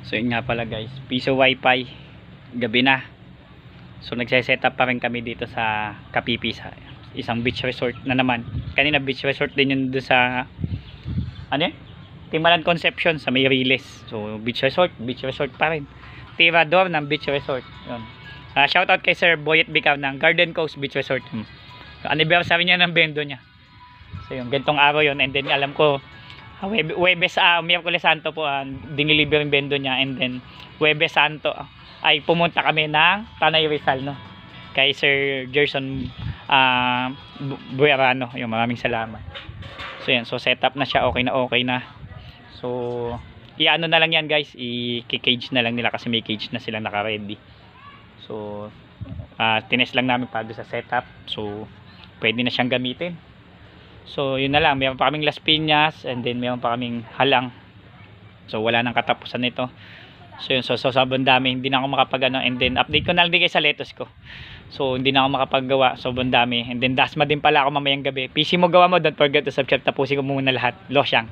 So yun nga pala guys, piso wifi, gabi na. So nagse-set up pa rin kami dito sa Kapipis, isang beach resort na naman. Kanina beach resort din yun doon sa ano yun? Timalan Conception sa may Riles. So beach resort pa rin. Tirador ng beach resort. Yun. Shoutout kay Sir Boyet Bicaw ng Garden Coast Beach Resort. So, anniversary niya ng bendo niya. So yung gantong araw yun, and then alam ko Huwebes, Miyerkules Santo po diniliver yung bendo niya, and then Huwebes Santo ay pumunta kami ng Tanay Rizal, no, kay Sir Gerson Buerano. Yung maraming salamat. So yan, so set up na siya, okay na. So iano na lang yan guys, i-cage na lang nila kasi may cage na silang naka-ready. So tinest lang namin para sa setup, so pwede na siyang gamitin. So yun na lang, mayroon pa kaming Las Piñas, and then mayroon pa kaming Halang. So wala nang katapusan nito. So yun, so sobrang dami, hindi na ako makapag and then update ko na lang din sa lettuce ko. So hindi na ako makapaggawa, sobrang dami. And then dasma din pala ako mamayang gabi. PC mo gawa mo, don't forget to subscribe. Tapusin ko muna lahat. Losyang.